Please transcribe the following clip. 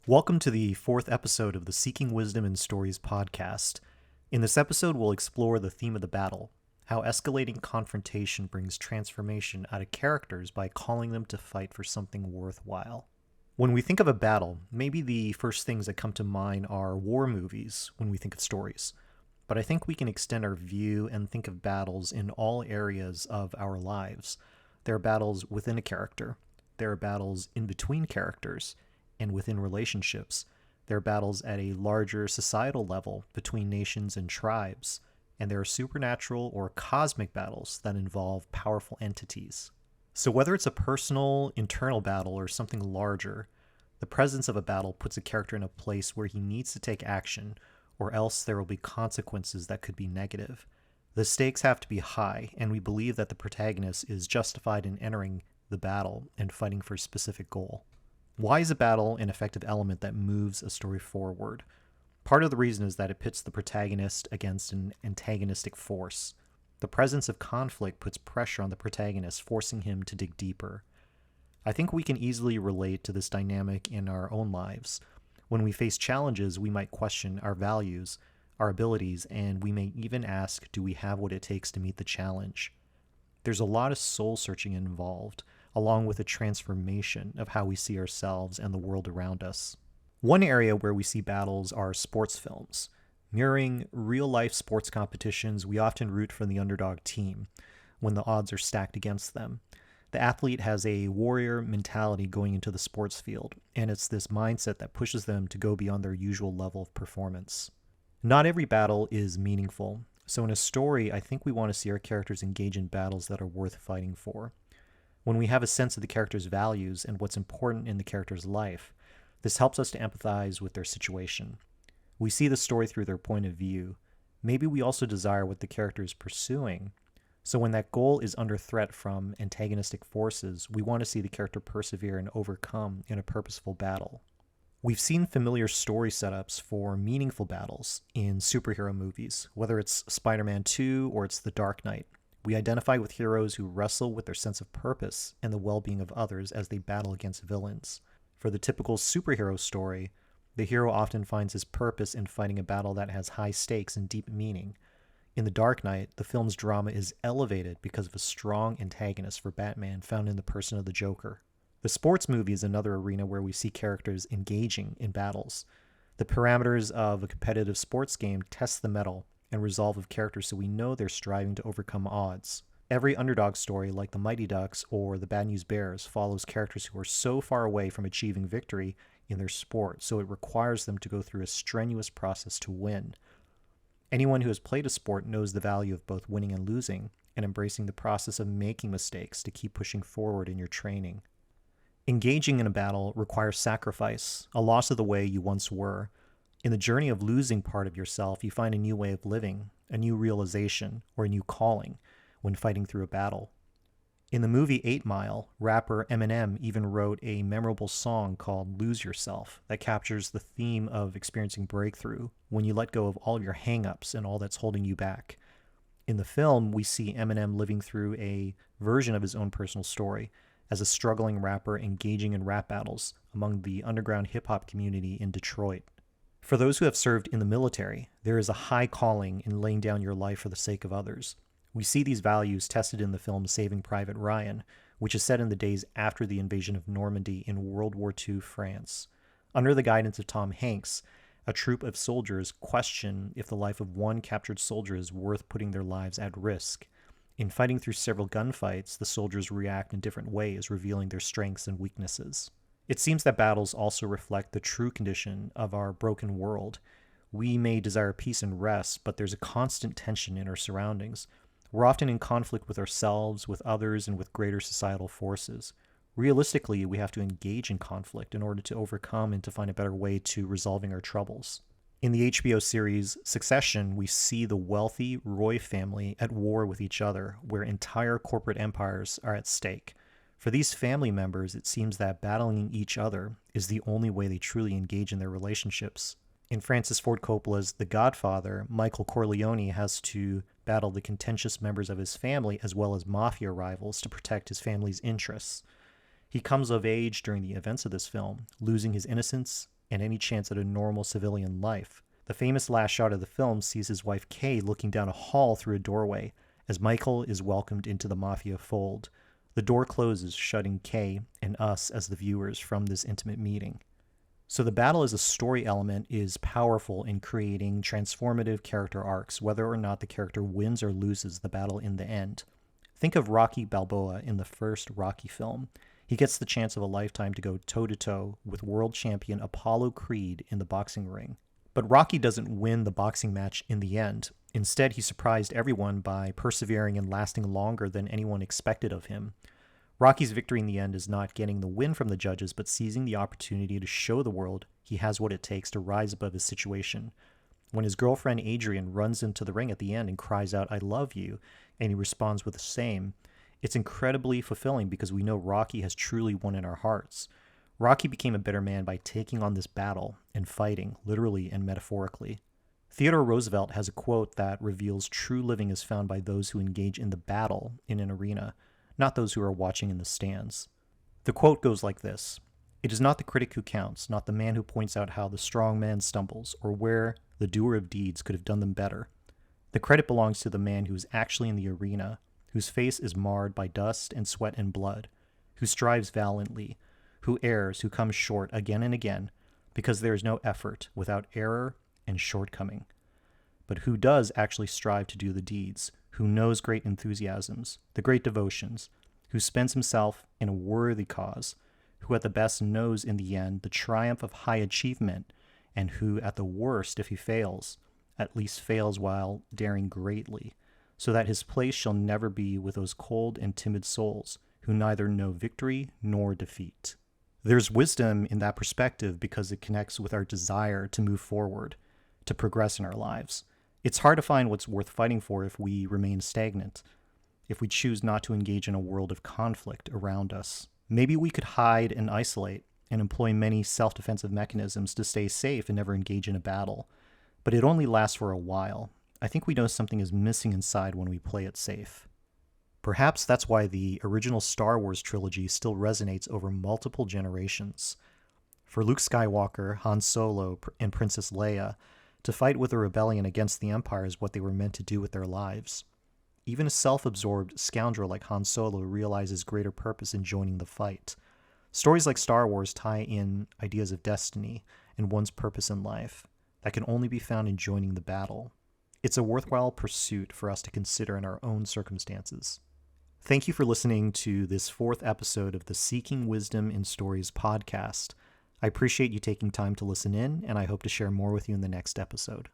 Welcome to the fourth episode of the Seeking Wisdom in Stories podcast. In this episode, we'll explore the theme of the battle, how escalating confrontation brings transformation out of characters by calling them to fight for something worthwhile. When we think of a battle, maybe the first things that come to mind are war movies when we think of stories. But I think we can extend our view and think of battles in all areas of our lives. There are battles within a character. There are battles in between characters. And within relationships. There are battles at a larger societal level between nations and tribes, and there are supernatural or cosmic battles that involve powerful entities. So whether it's a personal, internal battle or something larger, the presence of a battle puts a character in a place where he needs to take action, or else there will be consequences that could be negative. The stakes have to be high, and we believe that the protagonist is justified in entering the battle and fighting for a specific goal. Why is a battle an effective element that moves a story forward? Part of the reason is that it pits the protagonist against an antagonistic force. The presence of conflict puts pressure on the protagonist, forcing him to dig deeper. I think we can easily relate to this dynamic in our own lives. When we face challenges, we might question our values, our abilities, and we may even ask, do we have what it takes to meet the challenge? There's a lot of soul-searching involved, along with a transformation of how we see ourselves and the world around us. One area where we see battles are sports films. Mirroring real-life sports competitions, we often root for the underdog team when the odds are stacked against them. The athlete has a warrior mentality going into the sports field, and it's this mindset that pushes them to go beyond their usual level of performance. Not every battle is meaningful, so in a story, I think we want to see our characters engage in battles that are worth fighting for. When we have a sense of the character's values and what's important in the character's life, this helps us to empathize with their situation. We see the story through their point of view. Maybe we also desire what the character is pursuing. So when that goal is under threat from antagonistic forces, we want to see the character persevere and overcome in a purposeful battle. We've seen familiar story setups for meaningful battles in superhero movies, whether it's Spider-Man 2 or it's The Dark Knight. We identify with heroes who wrestle with their sense of purpose and the well-being of others as they battle against villains. For the typical superhero story, the hero often finds his purpose in fighting a battle that has high stakes and deep meaning. In The Dark Knight, the film's drama is elevated because of a strong antagonist for Batman found in the person of the Joker. The sports movie is another arena where we see characters engaging in battles. The parameters of a competitive sports game test the mettle and resolve of characters so we know they're striving to overcome odds. Every underdog story, like the Mighty Ducks or the Bad News Bears, follows characters who are so far away from achieving victory in their sport, so it requires them to go through a strenuous process to win. Anyone who has played a sport knows the value of both winning and losing, and embracing the process of making mistakes to keep pushing forward in your training. Engaging in a battle requires sacrifice, a loss of the way you once were. In the journey of losing part of yourself, you find a new way of living, a new realization, or a new calling when fighting through a battle. In the movie 8 Mile, rapper Eminem even wrote a memorable song called Lose Yourself that captures the theme of experiencing breakthrough when you let go of all of your hang-ups and all that's holding you back. In the film, we see Eminem living through a version of his own personal story as a struggling rapper engaging in rap battles among the underground hip-hop community in Detroit. For those who have served in the military, there is a high calling in laying down your life for the sake of others. We see these values tested in the film Saving Private Ryan, which is set in the days after the invasion of Normandy in World War II France. Under the guidance of Tom Hanks, a troop of soldiers question if the life of one captured soldier is worth putting their lives at risk. In fighting through several gunfights, the soldiers react in different ways, revealing their strengths and weaknesses. It seems that battles also reflect the true condition of our broken world. We may desire peace and rest, but there's a constant tension in our surroundings. We're often in conflict with ourselves, with others, and with greater societal forces. Realistically, we have to engage in conflict in order to overcome and to find a better way to resolving our troubles. In the HBO series Succession, we see the wealthy Roy family at war with each other, where entire corporate empires are at stake. For these family members, it seems that battling each other is the only way they truly engage in their relationships. In Francis Ford Coppola's The Godfather, Michael Corleone has to battle the contentious members of his family as well as mafia rivals to protect his family's interests. He comes of age during the events of this film, losing his innocence and any chance at a normal civilian life. The famous last shot of the film sees his wife Kay looking down a hall through a doorway as Michael is welcomed into the mafia fold. The door closes, shutting Kay and us as the viewers from this intimate meeting. So the battle as a story element is powerful in creating transformative character arcs, whether or not the character wins or loses the battle in the end. Think of Rocky Balboa in the first Rocky film. He gets the chance of a lifetime to go toe-to-toe with world champion Apollo Creed in the boxing ring. But Rocky doesn't win the boxing match in the end. Instead, he surprised everyone by persevering and lasting longer than anyone expected of him. Rocky's victory in the end is not getting the win from the judges, but seizing the opportunity to show the world he has what it takes to rise above his situation. When his girlfriend Adrian runs into the ring at the end and cries out, "I love you," and he responds with the same, it's incredibly fulfilling because we know Rocky has truly won in our hearts. Rocky became a better man by taking on this battle and fighting, literally and metaphorically. Theodore Roosevelt has a quote that reveals true living is found by those who engage in the battle in an arena, not those who are watching in the stands. The quote goes like this: "It is not the critic who counts, not the man who points out how the strong man stumbles, or where the doer of deeds could have done them better. The credit belongs to the man who is actually in the arena, whose face is marred by dust and sweat and blood, who strives valiantly, who errs, who comes short again and again, because there is no effort without error and shortcoming, but who does actually strive to do the deeds, who knows great enthusiasms, the great devotions, who spends himself in a worthy cause, who at the best knows in the end the triumph of high achievement, and who at the worst, if he fails, at least fails while daring greatly, so that his place shall never be with those cold and timid souls who neither know victory nor defeat." There's wisdom in that perspective because it connects with our desire to move forward, to progress in our lives. It's hard to find what's worth fighting for if we remain stagnant, if we choose not to engage in a world of conflict around us. Maybe we could hide and isolate and employ many self-defensive mechanisms to stay safe and never engage in a battle, but it only lasts for a while. I think we know something is missing inside when we play it safe. Perhaps that's why the original Star Wars trilogy still resonates over multiple generations. For Luke Skywalker, Han Solo, and Princess Leia, to fight with a rebellion against the Empire is what they were meant to do with their lives. Even a self-absorbed scoundrel like Han Solo realizes greater purpose in joining the fight. Stories like Star Wars tie in ideas of destiny and one's purpose in life that can only be found in joining the battle. It's a worthwhile pursuit for us to consider in our own circumstances. Thank you for listening to this 4th episode of the Seeking Wisdom in Stories podcast. I appreciate you taking time to listen in, and I hope to share more with you in the next episode.